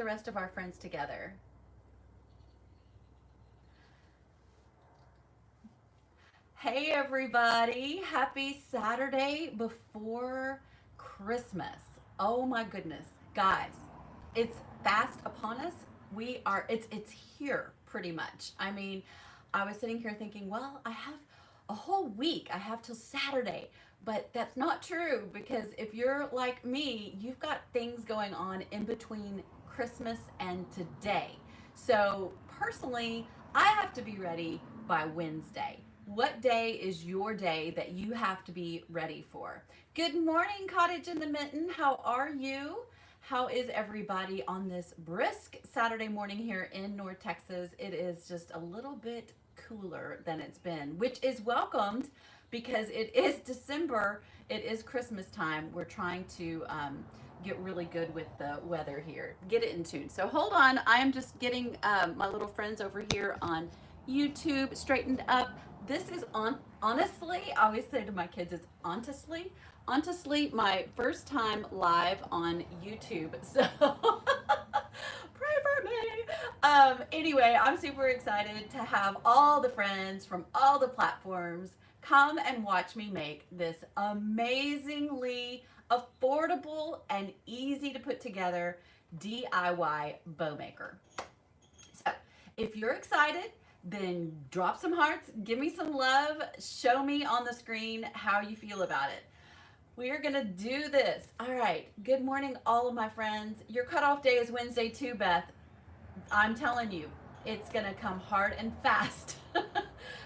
the rest of our friends together. Hey everybody, happy Saturday before Christmas. Oh my goodness. Guys, it's fast upon us. It's here pretty much. I mean, I was sitting here thinking, well, I have a whole week. I have till Saturday. But that's not true because if you're like me, you've got things going on in between Christmas and today. So, personally, I have to be ready by Wednesday. What day is your day that you have to be ready for? Good morning, Cottage in the Mitten. How are you? How is everybody on this brisk Saturday morning here in North Texas? It is just a little bit cooler than it's been, which is welcomed because it is December. It is Christmas time. We're trying to get really good with the weather here. Get it in tune. So hold on. I am just getting my little friends over here on YouTube straightened up. This is honestly, I always say to my kids, it's honestly my first time live on YouTube. So pray for me. Anyway, I'm super excited to have all the friends from all the platforms come and watch me make this amazingly affordable and easy to put together DIY bow maker. So if you're excited, then drop some hearts, give me some love, show me on the screen how you feel about it. We are gonna do this. All right, good morning, all of my friends. Your cutoff day is Wednesday too, Beth. I'm telling you, it's gonna come hard and fast.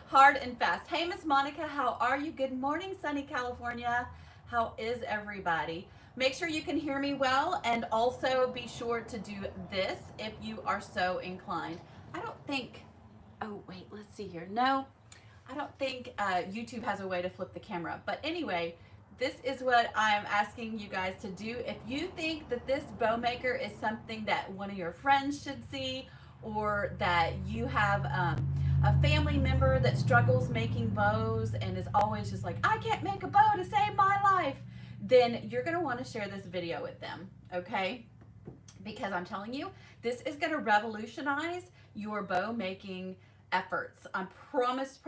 Hard and fast. Hey, Miss Monica, how are you? Good morning, sunny California. How is everybody? Make sure you can hear me well, and also be sure to do this if you are so inclined. I don't think, oh wait, let's see here. No, I don't think YouTube has a way to flip the camera. But anyway, this is what I'm asking you guys to do. If you think that this bow maker is something that one of your friends should see, or that you have a family member that struggles making bows and is always just like, I can't make a bow to save my life, then you're gonna wanna share this video with them, okay? Because I'm telling you, this is gonna revolutionize your bow making efforts. I promise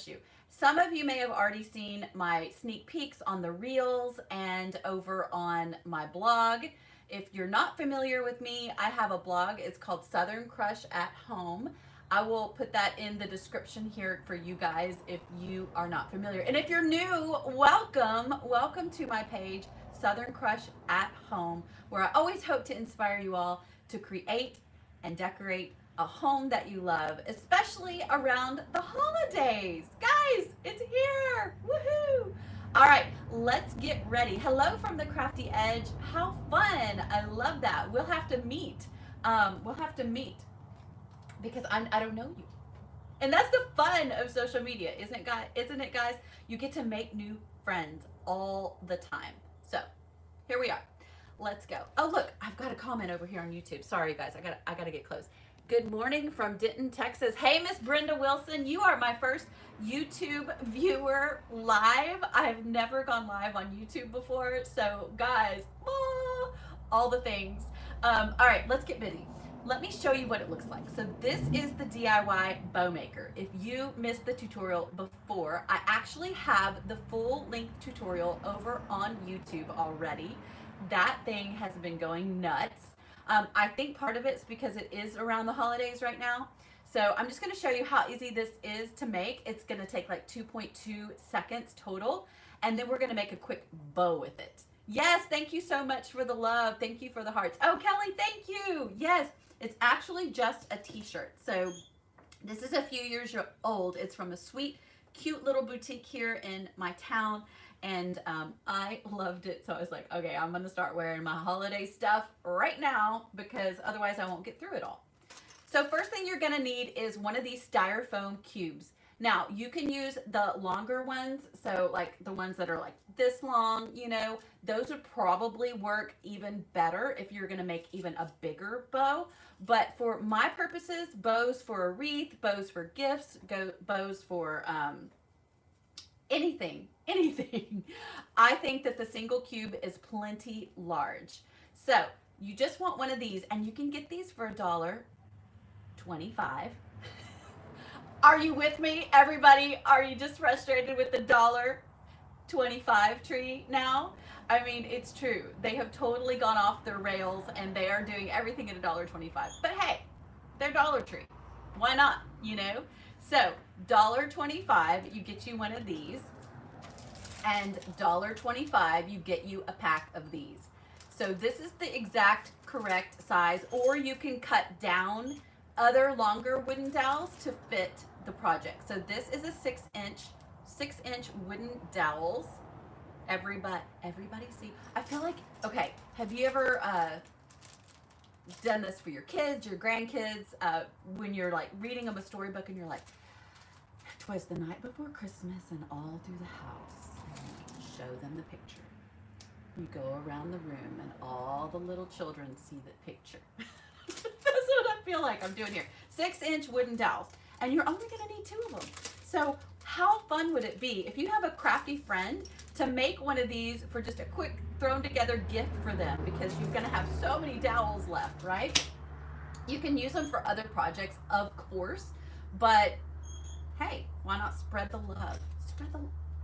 you. Some of you may have already seen my sneak peeks on the reels and over on my blog. If you're not familiar with me, I have a blog. It's called Southern Crush at Home. I will put that in the description here for you guys if you are not familiar. And if you're new, welcome to my page, Southern Crush at Home, where I always hope to inspire you all to create and decorate a home that you love, especially around the holidays. Guys, it's here. Woohoo! All right, let's get ready. Hello from the Crafty Edge. How fun. I love that. We'll have to meet. Because I don't know you. And that's the fun of social media, isn't it, guys? You get to make new friends all the time. So, here we are. Let's go. Oh, look, I've got a comment over here on YouTube. Sorry, guys, I gotta get close. Good morning from Denton, Texas. Hey, Miss Brenda Wilson, you are my first YouTube viewer live. I've never gone live on YouTube before, so guys, all the things. All right, let's get busy. Let me show you what it looks like. So this is the DIY bow maker. If you missed the tutorial before, I actually have the full length tutorial over on YouTube already. That thing has been going nuts. I think part of it's because it is around the holidays right now. So I'm just gonna show you how easy this is to make. It's gonna take like 2.2 seconds total. And then we're gonna make a quick bow with it. Yes, thank you so much for the love. Thank you for the hearts. Oh, Kelly, thank you. Yes, it's actually just a t-shirt. So this is a few years old. It's from a sweet, cute little boutique here in my town. And I loved it. So I was like, okay, I'm gonna start wearing my holiday stuff right now because otherwise I won't get through it all. So first thing you're gonna need is one of these styrofoam cubes. Now you can use the longer ones. So like the ones that are like this long, you know, those would probably work even better if you're gonna make even a bigger bow. But for my purposes, bows for a wreath, bows for gifts, bows for anything. I think that the single cube is plenty large. So You just want one of these, and you can get these for $1.25. Are you with me, everybody? Are you just frustrated with the $1.25 tree now? I mean, it's true. They have totally gone off their rails and they are doing everything at $1.25. But hey, they're Dollar Tree. Why not? You know? So, $1.25, you get you one of these, and $1.25, you get you a pack of these. So, this is the exact correct size, or you can cut down other longer wooden dowels to fit the project. So, this is a 6-inch wooden dowels. Everybody see? I feel like, okay, have you ever done this for your kids, your grandkids, when you're like reading them a storybook and you're like, 'twas the night before Christmas and all through the house, and you show them the picture. You go around the room and all the little children see the picture. That's what I feel like I'm doing here. 6-inch wooden dowels, and you're only gonna need 2 of them. So how fun would it be if you have a crafty friend to make one of these for just a quick thrown together gift for them, because you're going to have so many dowels left, right? You can use them for other projects, of course, but hey, why not spread the love?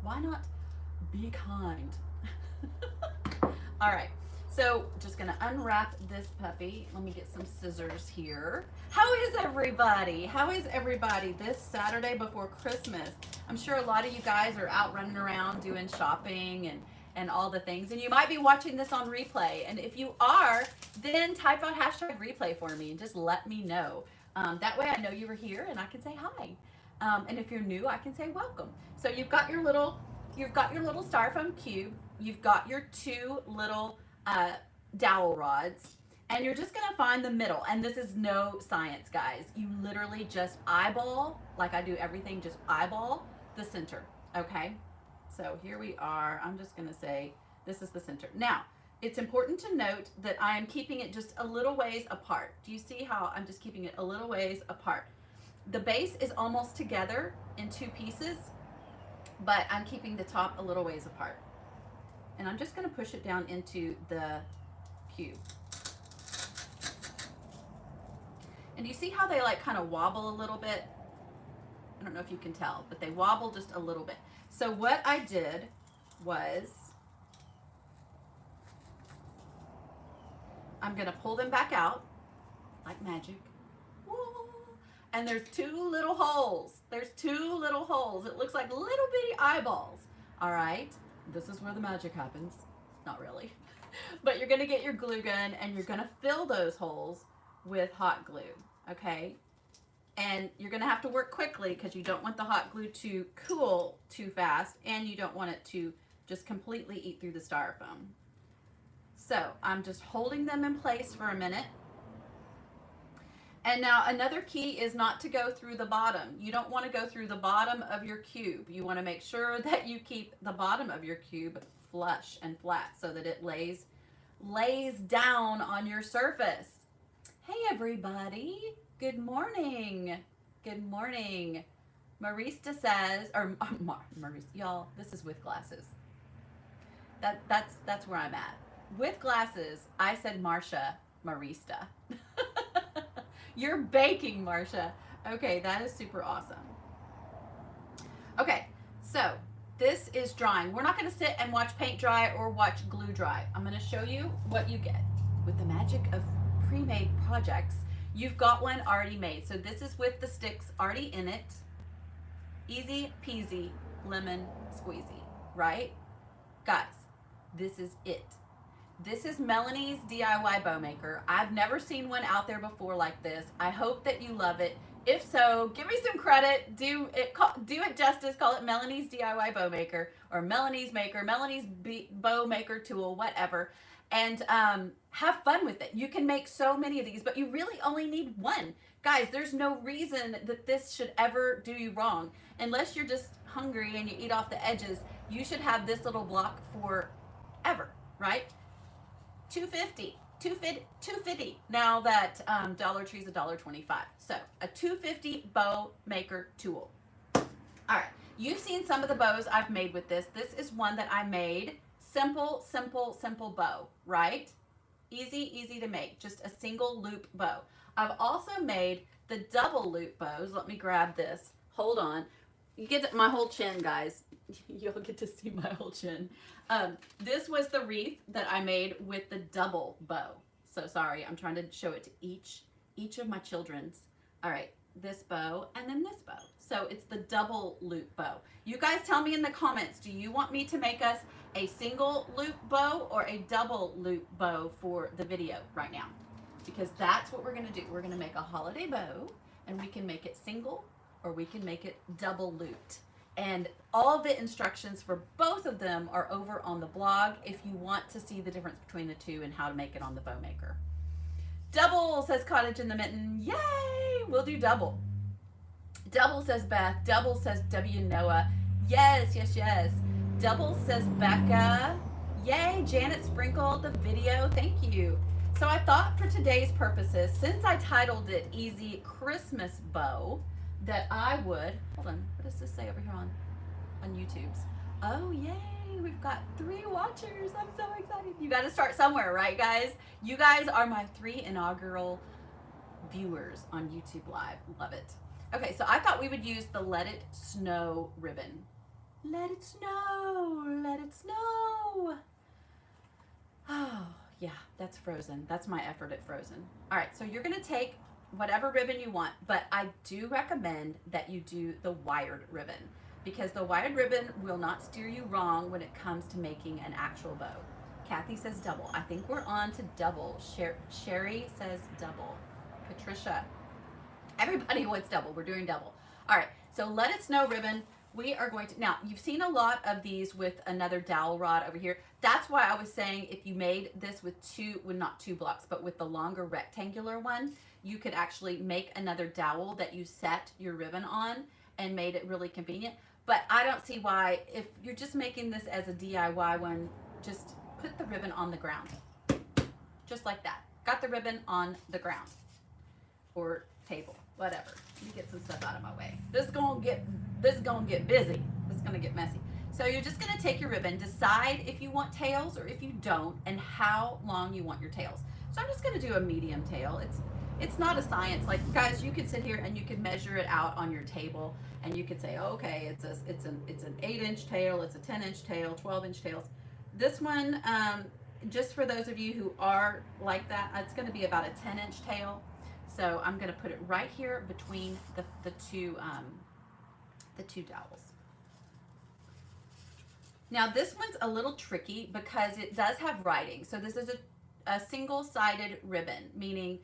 Why not be kind? All right. So just gonna unwrap this puppy. Let me get some scissors here. How is everybody? How is everybody this Saturday before Christmas? I'm sure a lot of you guys are out running around doing shopping and all the things. And you might be watching this on replay. And if you are, then type out hashtag replay for me and just let me know. That way I know you were here and I can say hi. And if you're new, I can say welcome. So you've got your little styrofoam cube. You've got your 2 little dowel rods, and you're just gonna find the middle. And this is no science, guys. You literally just eyeball, like I do everything, just eyeball the center, okay? So here we are. I'm just gonna say this is the center. Now, it's important to note that I am keeping it just a little ways apart. Do you see how I'm just keeping it a little ways apart? The base is almost together in 2 pieces, but I'm keeping the top a little ways apart. And I'm just going to push it down into the cube. And you see how they like kind of wobble a little bit? I don't know if you can tell, but they wobble just a little bit. So what I did was I'm going to pull them back out like magic. And there's 2 little holes. There's 2 little holes. It looks like little bitty eyeballs. All right. This is where the magic happens. Not really. But you're going to get your glue gun and you're going to fill those holes with hot glue, okay? And you're going to have to work quickly because you don't want the hot glue to cool too fast, and you don't want it to just completely eat through the styrofoam. So I'm just holding them in place for a minute. And now another key is not to go through the bottom. You don't want to go through the bottom of your cube. You want to make sure that you keep the bottom of your cube flush and flat so that it lays down on your surface. Hey everybody, good morning. Good morning. Marista says, or Marista, y'all, this is with glasses. That's where I'm at. With glasses, I said Marista. You're baking, Marcia. Okay, that is super awesome. Okay, so this is drying. We're not going to sit and watch paint dry or watch glue dry. I'm going to show you what you get. With the magic of pre-made projects, you've got one already made. So this is with the sticks already in it. Easy peasy, lemon squeezy, right? Guys, this is it. This is Melanie's DIY bow maker. I've never seen one out there before like this. I hope that you love it. If so, give me some credit. Do it justice. Call it Melanie's DIY bow maker, or Melanie's maker, Melanie's bow maker tool, whatever. And have fun with it. You can make so many of these, but you really only need one. Guys, there's no reason that this should ever do you wrong. Unless you're just hungry and you eat off the edges, you should have this little block forever, right? $2.50 now that Dollar Tree's $1.25. So a $2.50 bow maker tool. All right, you've seen some of the bows I've made with this. This is one that I made. Simple bow, right? Easy, easy to make. Just a single loop bow. I've also made the double loop bows. Let me grab this. Hold on. You get my whole chin, guys. You'll get to see my whole chin. This was the wreath that I made with the double bow. So sorry, I'm trying to show it to each of my children's. All right, this bow and then this bow. So it's the double loop bow. You guys tell me in the comments, do you want me to make us a single loop bow or a double loop bow for the video right now? Because that's what we're gonna do. We're gonna make a holiday bow, and we can make it single or we can make it double looped. And all the instructions for both of them are over on the blog if you want to see the difference between the two and how to make it on the bow maker. Double, says Cottage in the Mitten. Yay! We'll do double. Double, says Beth. Double, says W. Noah. Yes, yes, yes. Double, says Becca. Yay! Janet sprinkled the video. Thank you. So I thought for today's purposes, since I titled it Easy Christmas Bow, that I would, hold on, what does this say over here on YouTube's? Oh, yay, we've got 3 watchers. I'm so excited. You got to start somewhere, right, guys? You guys are my 3 inaugural viewers on YouTube Live. Love it. Okay, so I thought we would use the Let It Snow ribbon. Let it snow, let it snow. Oh, yeah, that's Frozen. That's my effort at Frozen. All right, so you're going to take whatever ribbon you want, but I do recommend that you do the wired ribbon because the wired ribbon will not steer you wrong when it comes to making an actual bow. Kathy says double. I think we're on to double. Sherry says double. Patricia. Everybody wants double. We're doing double. All right, so Let It Snow ribbon. We are going to, now you've seen a lot of these with another dowel rod over here. That's why I was saying if you made this with not 2 blocks, but with the longer rectangular one, you could actually make another dowel that you set your ribbon on and made it really convenient. But I don't see why, if you're just making this as a DIY one, just put the ribbon on the ground. Just like that. Got the ribbon on the ground. Or table, whatever. Let me get some stuff out of my way. This is gonna get busy. This is gonna get messy. So you're just gonna take your ribbon, decide if you want tails or if you don't, and how long you want your tails. So I'm just gonna do a medium tail. It's not a science. Like, guys, you could sit here and you could measure it out on your table, and you could say, oh, okay, it's an 8-inch tail, it's a 10-inch tail, 12-inch tails. This one, just for those of you who are like that, it's going to be about a 10-inch tail. So I'm going to put it right here between the two dowels. Now this one's a little tricky because it does have writing. So this is a single-sided ribbon, meaning,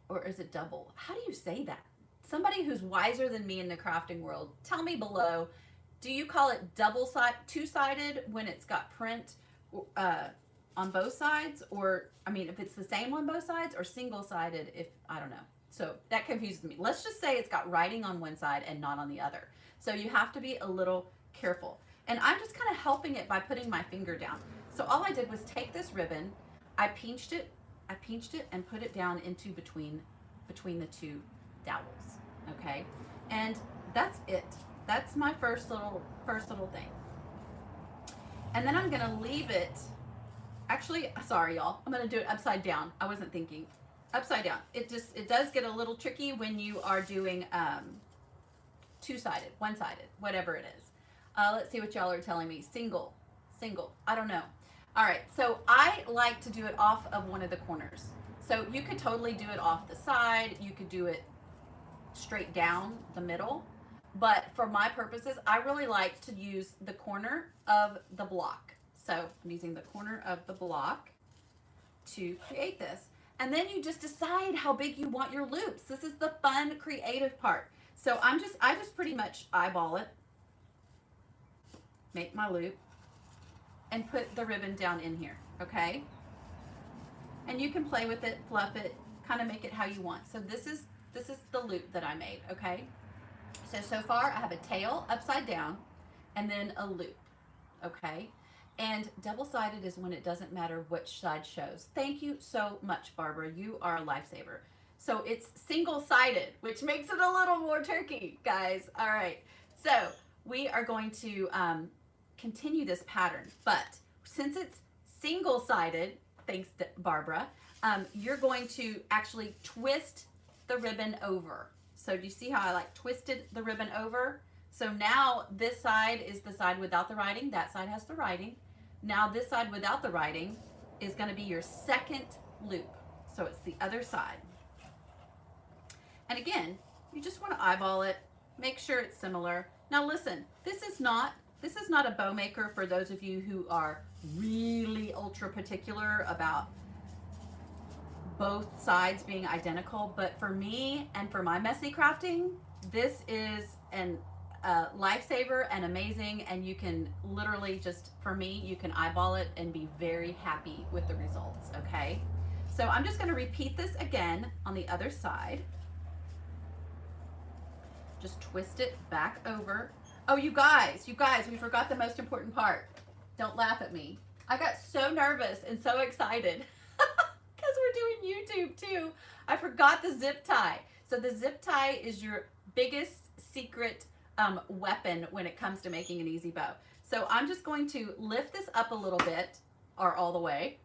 or is it double? How do you say that? Somebody who's wiser than me in the crafting world, tell me below. Do you call it two-sided when it's got print on both sides? Or, I mean, if it's the same on both sides, or single-sided if, I don't know. So that confuses me. Let's just say it's got writing on one side and not on the other. So you have to be a little careful. And I'm just kind of helping it by putting my finger down. So all I did was take this ribbon, I pinched it and put it down into between the two dowels, okay? And that's it. That's my first little thing. And then I'm gonna leave it, actually, sorry y'all, I'm gonna do it upside down. I wasn't thinking. Upside down. It does get a little tricky when you are doing two-sided, one-sided, whatever it is. Let's see what y'all are telling me. Single, I don't know. All right, so I like to do it off of one of the corners. So you could totally do it off the side. You could do it straight down the middle. But for my purposes, I really like to use the corner of the block. So I'm using the corner of the block to create this. And then you just decide how big you want your loops. This is the fun, creative part. So I just pretty much eyeball it, make my loop, and put the ribbon down in here, okay? And you can play with it, fluff it, kind of make it how you want. So this is the loop that I made, okay? So far I have a tail upside down and then a loop, okay? And double-sided is when it doesn't matter which side shows. Thank you so much, Barbara. You are a lifesaver. So it's single-sided, which makes it a little more tricky, guys. All right, so we are going to continue this pattern, but since it's single-sided, Thanks, Barbara. You're going to actually twist the ribbon over. So do you see how I like twisted the ribbon over? So now this side is the side without the writing. That side has the writing. Now this side without the writing is going to be your second loop. So it's the other side. And again, you just want to eyeball it, make sure it's similar. Now listen, this is not a bow maker for those of you who are really ultra particular about both sides being identical, but for me and for my messy crafting, this is an lifesaver and amazing, and you can literally just, for me, you can eyeball it and be very happy with the results, okay? So I'm just going to repeat this again on the other side. Just twist it back over. Oh, you guys, we forgot the most important part. Don't laugh at me. I got so nervous and so excited because we're doing YouTube too. I forgot the zip tie. So the zip tie is your biggest secret weapon when it comes to making an easy bow. So I'm just going to lift this up a little bit, or all the way,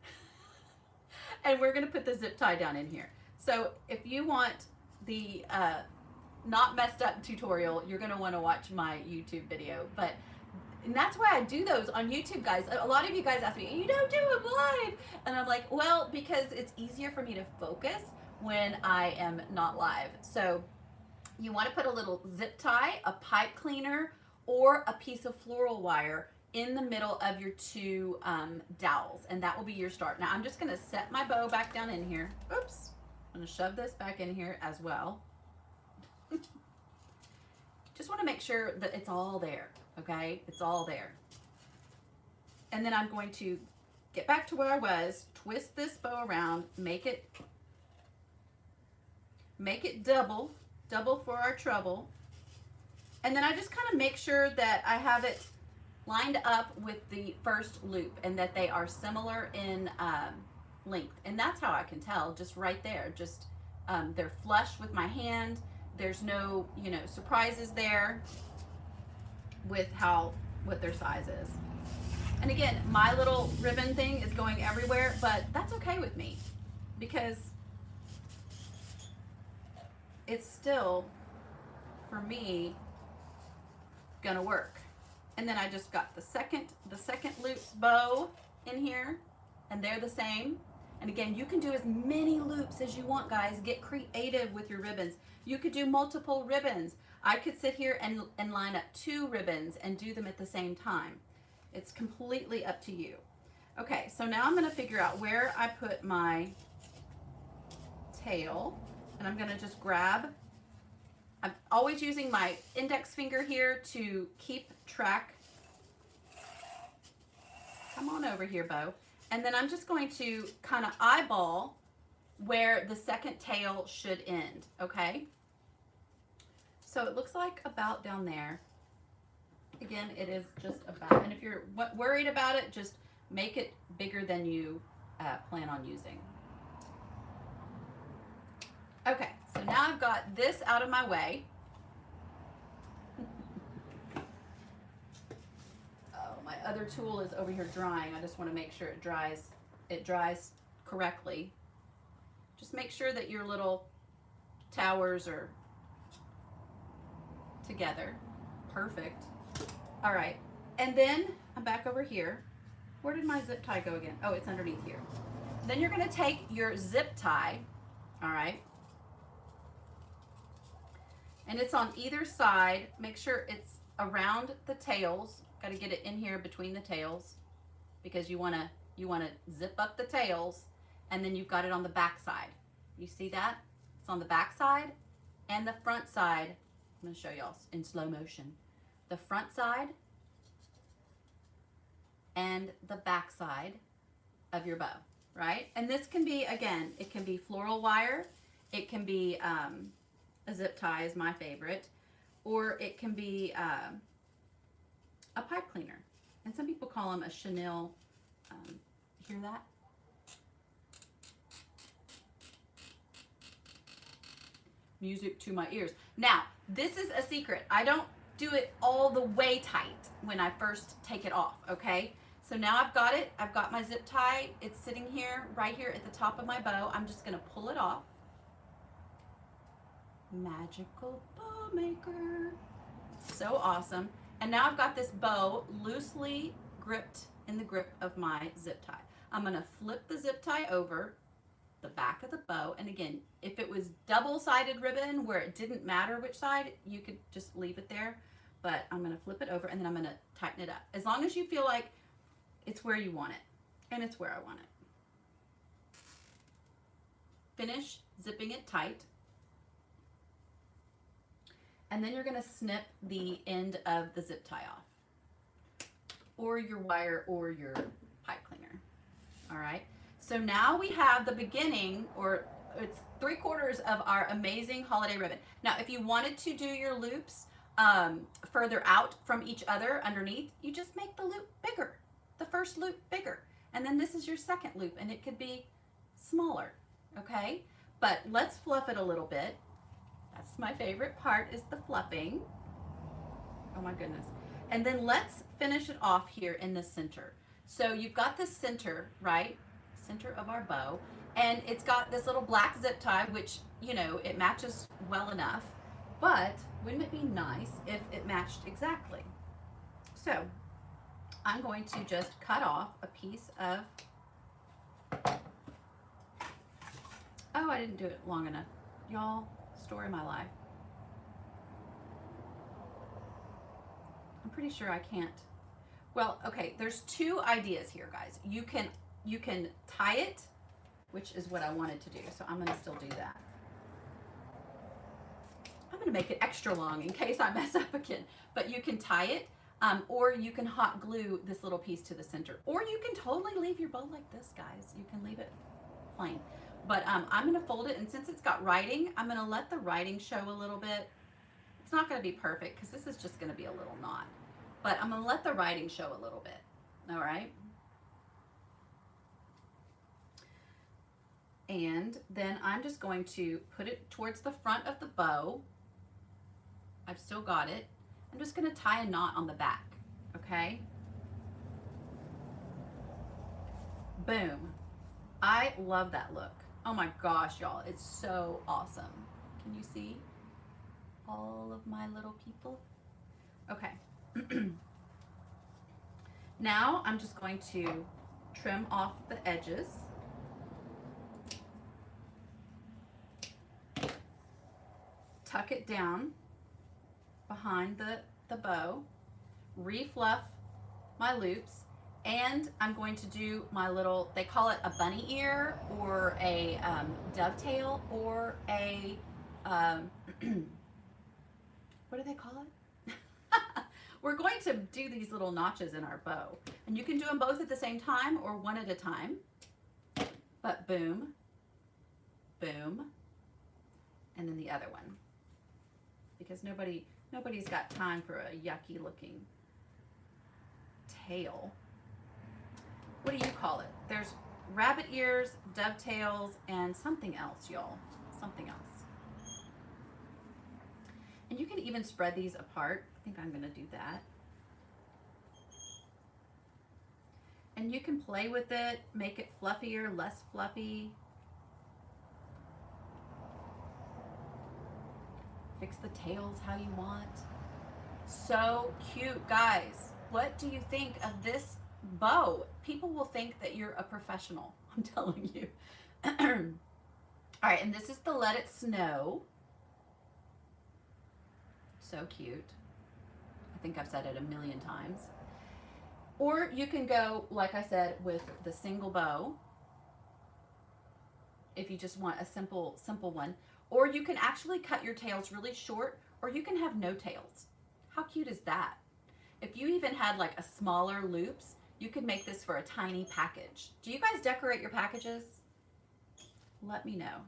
and we're going to put the zip tie down in here. So if you want the not messed up tutorial, you're going to want to watch my YouTube video. And that's why I do those on YouTube, guys. A lot of you guys ask me, you don't do them live. And I'm like, well, because it's easier for me to focus when I am not live. So you want to put a little zip tie, a pipe cleaner, or a piece of floral wire in the middle of your two dowels, and that will be your start. Now I'm just going to set my bow back down in here. Oops. I'm going to shove this back in here as well. Just want to make sure that it's all there, okay? It's all there. And then I'm going to get back to where I was, twist this bow around, make it double for our trouble. And then I just kind of make sure that I have it lined up with the first loop and that they are similar in length. And that's how I can tell, just right there. Just they're flush with my hand. There's no, surprises there with what their size is. And again, my little ribbon thing is going everywhere, but that's okay with me because it's still, for me, gonna work. And then I just got the second loop's bow in here, and they're the same. And again, you can do as many loops as you want, guys. Get creative with your ribbons. You could do multiple ribbons. I could sit here and line up 2 ribbons and do them at the same time. It's completely up to you. Okay, so now I'm gonna figure out where I put my tail, and I'm gonna just grab, I'm always using my index finger here to keep track. Come on over here, Bo. And then I'm just going to kind of eyeball where the second tail should end, okay? So it looks like about down there. Again, it is just about, and if you're worried about it, just make it bigger than you plan on using. Okay, so now I've got this out of my way. My other tool is over here drying. I just want to make sure it dries correctly. Just make sure that your little towers are together. Perfect. All right, and then I'm back over here. Where did my zip tie go again? Oh, it's underneath here. Then you're going to take your zip tie, all right, and it's on either side. Make sure it's around the tails. Got to get it in here between the tails because you want to zip up the tails, and then you've got it on the back side. You see that? It's on the back side and the front side. I'm going to show y'all in slow motion. The front side and the back side of your bow, right? And this can be, again, it can be floral wire. It can be a zip tie is my favorite, or it can be a pipe cleaner, and some people call them a chenille. Hear that? Music to my ears. Now, this is a secret. I don't do it all the way tight when I first take it off, okay? So now I've got it. I've got my zip tie. It's sitting here, right here at the top of my bow. I'm just going to pull it off. Magical bow maker. So awesome. And now I've got this bow loosely gripped in the grip of my zip tie. I'm going to flip the zip tie over the back of the bow. And again, if it was double-sided ribbon where it didn't matter which side, you could just leave it there. But I'm going to flip it over and then I'm going to tighten it up. As long as you feel like it's where you want it. And it's where I want it. Finish zipping it tight. And then you're going to snip the end of the zip tie off. Or your wire or your pipe cleaner. All right. So now we have the beginning, or it's 3/4 of our amazing holiday ribbon. Now, if you wanted to do your loops further out from each other underneath, you just make the loop bigger, the first loop bigger. And then this is your second loop, and it could be smaller, okay? But let's fluff it a little bit. That's my favorite part, is the fluffing. Oh my goodness. And then let's finish it off here in the center. So you've got the center, right? Center of our bow, and it's got this little black zip tie, which, you know, it matches well enough, but wouldn't it be nice if it matched exactly? So I'm going to just cut off a piece of, oh, I didn't do it long enough. Y'all, story of my life. I'm pretty sure I can't. Well, okay, there's two ideas here, guys. You can tie it, which is what I wanted to do. So I'm gonna still do that. I'm gonna make it extra long in case I mess up again, but you can tie it, or you can hot glue this little piece to the center, or you can totally leave your bow like this, guys. You can leave it plain, but I'm gonna fold it, and since it's got writing, I'm gonna let the writing show a little bit. It's not gonna be perfect because this is just gonna be a little knot, but I'm gonna let the writing show a little bit. All right. And then I'm just going to put it towards the front of the bow. I've still got it. I'm just going to tie a knot on the back, okay? Boom. I love that look. Oh my gosh, y'all, it's so awesome. Can you see all of my little people? Okay. Now I'm just going to trim off the edges. Tuck it down behind the bow, refluff my loops, and I'm going to do my little, they call it a bunny ear or a dovetail or a, what do they call it? We're going to do these little notches in our bow, and you can do them both at the same time or one at a time, but boom, boom, and then the other one. Because nobody's got time for a yucky looking tail. What do you call it? There's rabbit ears, dovetails, and something else, y'all. Something else. And you can even spread these apart. I think I'm gonna do that. And you can play with it, make it fluffier, less fluffy. Fix the tails how you want. So cute, guys. What do you think of this bow? People will think that you're a professional, I'm telling you. All right, and this is the Let It Snow. So cute. I think I've said it a million times. Or you can go, like I said, with the single bow, if you just want a simple one. Or you can actually cut your tails really short, or you can have no tails. How cute is that? If you even had like a smaller loops, you could make this for a tiny package. Do you guys decorate your packages? Let me know.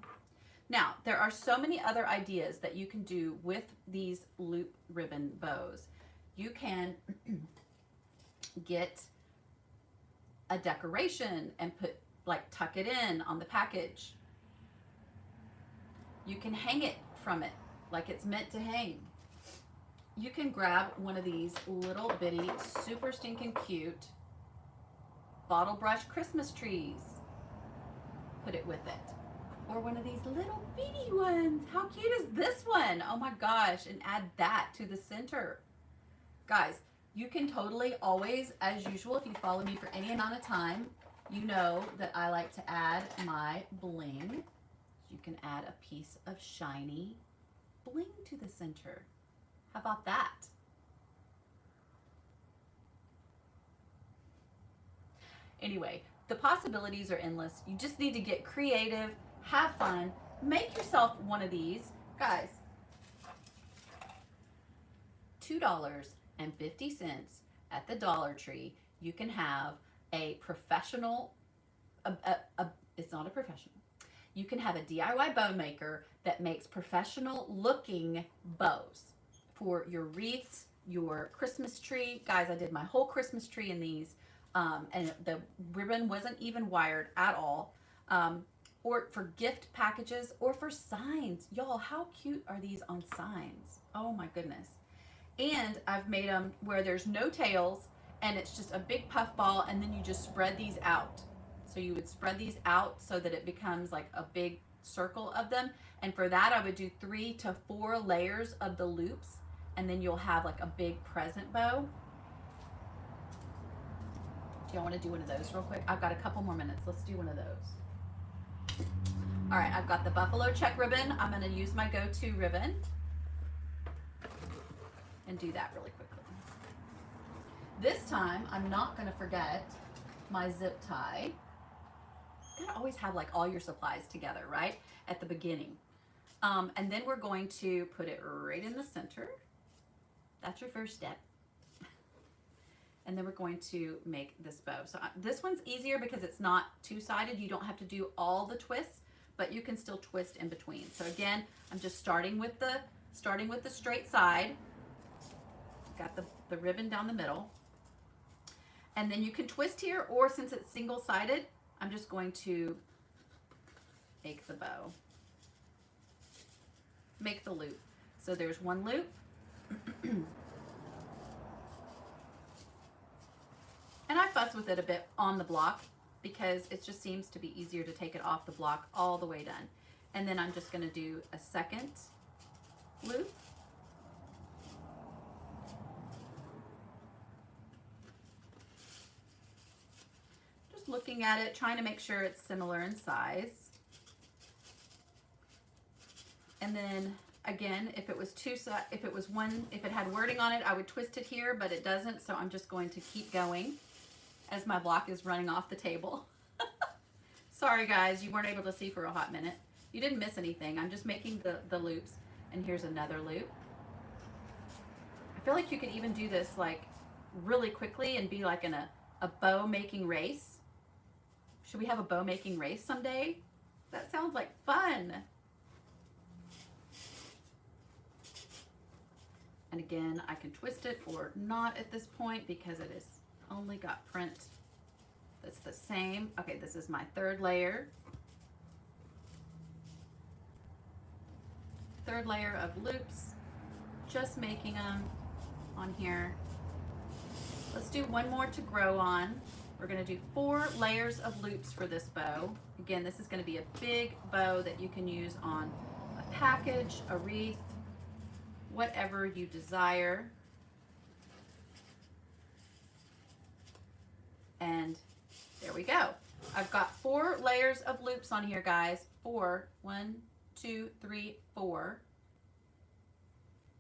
Now, there are so many other ideas that you can do with these loop ribbon bows. You can get a decoration and tuck it in on the package. You can hang it from it like it's meant to hang. You can grab one of these little bitty, super stinking cute bottle brush Christmas trees. Put it with it. Or one of these little bitty ones. How cute is this one? Oh my gosh, and add that to the center. Guys, you can totally always, as usual, if you follow me for any amount of time, you know that I like to add my bling. You can add a piece of shiny bling to the center. How about that? Anyway, the possibilities are endless. You just need to get creative, have fun, make yourself one of these. Guys, $2.50 at the Dollar Tree, you can have a professional, it's not a professional, you can have a DIY bow maker that makes professional looking bows for your wreaths, your Christmas tree. Guys, I did my whole Christmas tree in these, and the ribbon wasn't even wired at all. Or for gift packages or for signs. Y'all, how cute are these on signs? Oh my goodness. And I've made them where there's no tails and it's just a big puff ball, and then you just spread these out. So you would spread these out so that it becomes like a big circle of them. And for that, I would do 3 to 4 layers of the loops, and then you'll have like a big present bow. Do y'all want to do one of those real quick? I've got a couple more minutes. Let's do one of those. All right, I've got the buffalo check ribbon. I'm going to use my go-to ribbon and do that really quickly. This time, I'm not going to forget my zip tie. You gotta always have like all your supplies together, right? At the beginning. And then we're going to put it right in the center. That's your first step. And then we're going to make this bow. So this one's easier because it's not two-sided. You don't have to do all the twists, but you can still twist in between. So again, I'm just starting with the straight side. Got the ribbon down the middle. And then you can twist here, or since it's single-sided, I'm just going to make the bow. Make the loop. So there's one loop. And I fuss with it a bit on the block because it just seems to be easier to take it off the block all the way done. And then I'm just going to do a second loop. Just looking at it, trying to make sure it's similar in size. And then again, if it was if it had wording on it, I would twist it here, but it doesn't, so I'm just going to keep going as my block is running off the table. Sorry guys, you weren't able to see for a hot minute. You didn't miss anything. I'm just making the loops, and here's another loop. I feel like you could even do this like really quickly and be like in a bow making race. Should we have a bow making race someday? That sounds like fun. And again, I can twist it or not at this point because it is only got print that's the same. Okay, this is my third layer. Third layer of loops, just making them on here. Let's do one more to grow on. We're gonna do 4 layers of loops for this bow. Again, this is gonna be a big bow that you can use on a package, a wreath, whatever you desire. And there we go. I've got 4 layers of loops on here, guys. 4, 1, 2, 3, 4.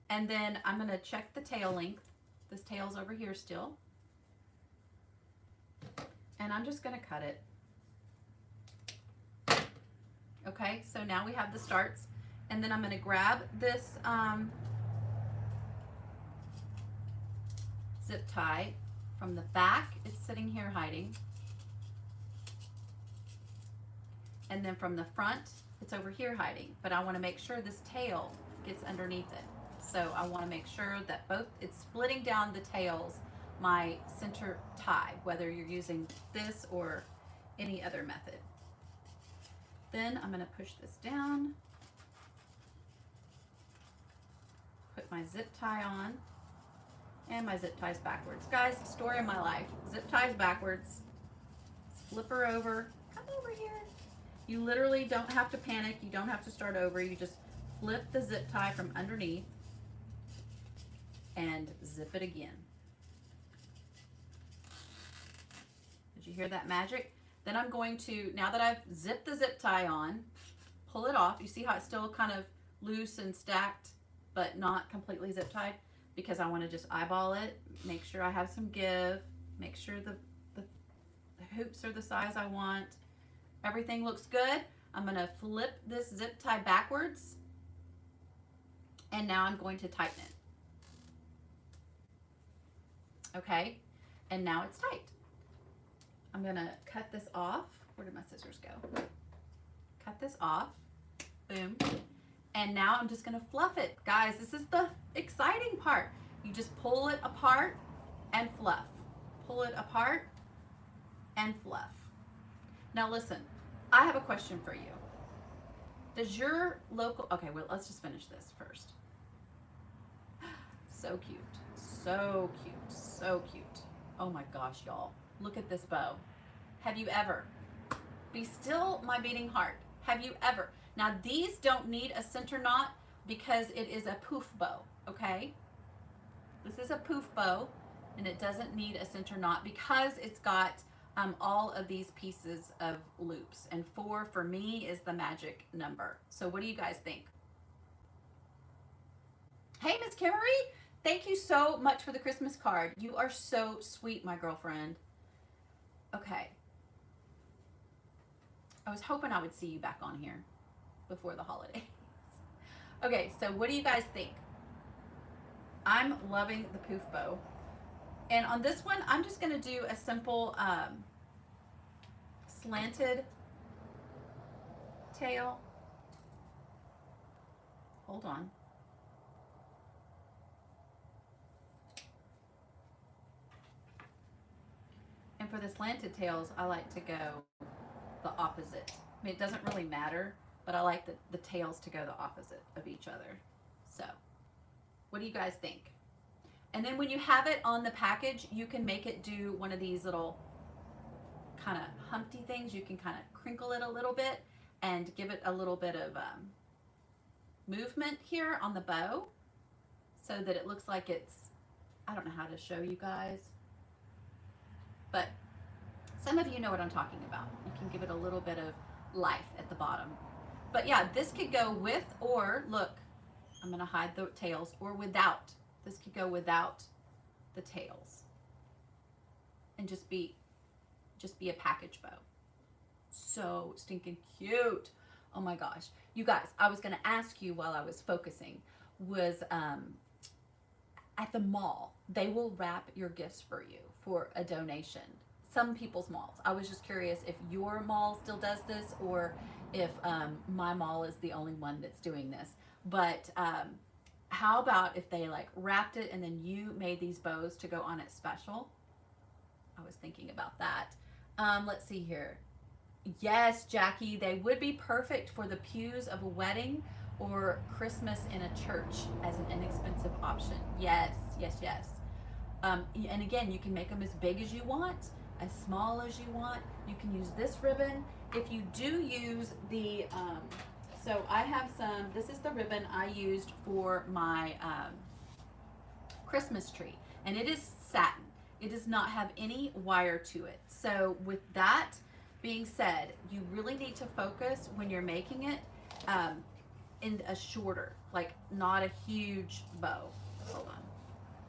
And then I'm gonna check the tail length. This tail's over here still. And I'm just gonna cut it. Okay, so now we have the starts. And then I'm gonna grab this zip tie from the back. It's sitting here hiding. And then from the front, it's over here hiding. But I want to make sure this tail gets underneath it. So I want to make sure that it's splitting down the tails, my center tie, whether you're using this or any other method. Then I'm going to push this down, put my zip tie on. And my zip ties backwards. Guys, story of my life. Zip ties backwards. flip her over. Come over here. You literally don't have to panic. You don't have to start over. You just flip the zip tie from underneath and zip it again. Did you hear that magic? Then I'm going to, now that I've zipped the zip tie on, pull it off. You see how it's still kind of loose and stacked, but not completely zip tied? Because I want to just eyeball it, make sure I have some give, make sure the hoops are the size I want. Everything looks good. I'm going to flip this zip tie backwards, and now I'm going to tighten it. Okay, and now it's tight. I'm going to cut this off. Where did my scissors go? Cut this off. Boom. And now I'm just going to fluff it. Guys, this is the exciting part. You just pull it apart and fluff. Pull it apart and fluff. Now listen, I have a question for you. Does your local, okay, well, let's just finish this first. So cute, so cute, so cute. Oh my gosh, y'all. Look at this bow. Have you ever, be still my beating heart. Have you ever, now these don't need a center knot because it is a poof bow, okay? This is a poof bow and it doesn't need a center knot because it's got all of these pieces of loops, and 4 for me is the magic number. So what do you guys think? Hey, Miss Kimmery, thank you so much for the Christmas card. You are so sweet, my girlfriend. Okay. I was hoping I would see you back on here before the holidays. Okay, so what do you guys think? I'm loving the poof bow. And on this one, I'm just going to do a simple slanted tail. Hold on. And for the slanted tails, I like to go the opposite. I mean, it doesn't really matter, but I like the tails to go the opposite of each other. So, what do you guys think? And then when you have it on the package, you can make it do one of these little kind of humpty things. You can kind of crinkle it a little bit and give it a little bit of movement here on the bow so that it looks like it's, I don't know how to show you guys, but some of you know what I'm talking about. You can give it a little bit of life at the bottom. But yeah, this could go with, or look, I'm going to hide the tails, or without. This could go without the tails and just be a package bow. So stinking cute. Oh my gosh. You guys, I was going to ask you while I was focusing, was at the mall, they will wrap your gifts for you for a donation. Some people's malls. I was just curious if your mall still does this, or if my mall is the only one that's doing this. But how about if they like wrapped it and then you made these bows to go on it special? I was thinking about that. Let's see here. Yes, Jackie, they would be perfect for the pews of a wedding or Christmas in a church as an inexpensive option. Yes, yes, yes. And again, you can make them as big as you want, as small as you want. You can use this ribbon. If you do use the, so I have some, this is the ribbon I used for my Christmas tree, and it is satin. It does not have any wire to it. So with that being said, you really need to focus when you're making it in a shorter, like not a huge bow. Hold on,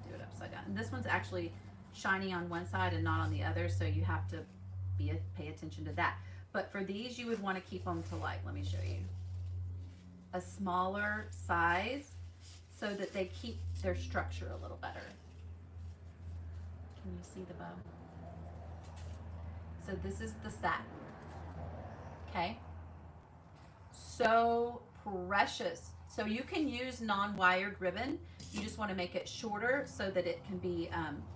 do it upside down. And this one's actually shiny on one side and not on the other, so you have to pay attention to that. But for these, you would want to keep them to, like, let me show you, a smaller size so that they keep their structure a little better. Can you see the bow? So this is the satin, okay? So precious. So you can use non-wired ribbon. You just want to make it shorter so that it can be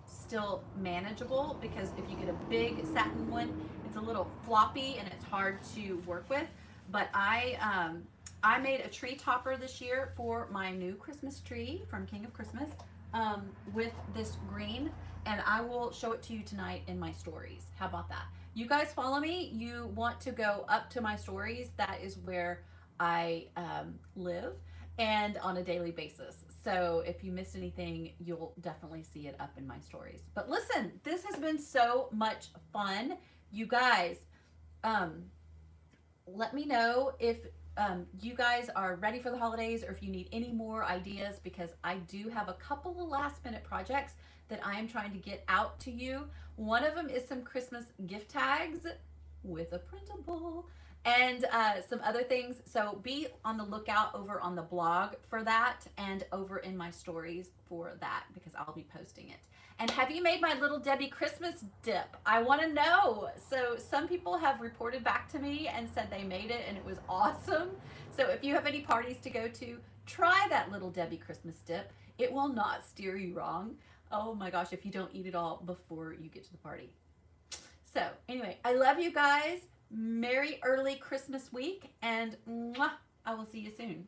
still manageable, because if you get a big satin one, it's a little floppy and it's hard to work with. But I made a tree topper this year for my new Christmas tree from King of Christmas. with this green, and I will show it to you tonight in my stories. How about that? You guys follow me. You want to go up to my stories. That is where I live and on a daily basis. So if you missed anything, you'll definitely see it up in my stories. But listen, this has been so much fun. You guys, um, let me know if you guys are ready for the holidays or if you need any more ideas, because I do have a couple of last minute projects that I am trying to get out to you. One of them is some Christmas gift tags with a printable and some other things. So be on the lookout over on the blog for that and over in my stories for that, because I'll be posting it. And have you made my Little Debbie Christmas dip? I want to know. So some people have reported back to me and said they made it and it was awesome. So if you have any parties to go to, try that Little Debbie Christmas dip. It will not steer you wrong. Oh my gosh, if you don't eat it all before you get to the party. So anyway, I love you guys. Merry early Christmas week, and mwah, I will see you soon.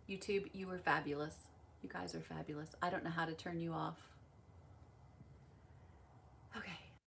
YouTube, you were fabulous. You guys are fabulous. I don't know how to turn you off.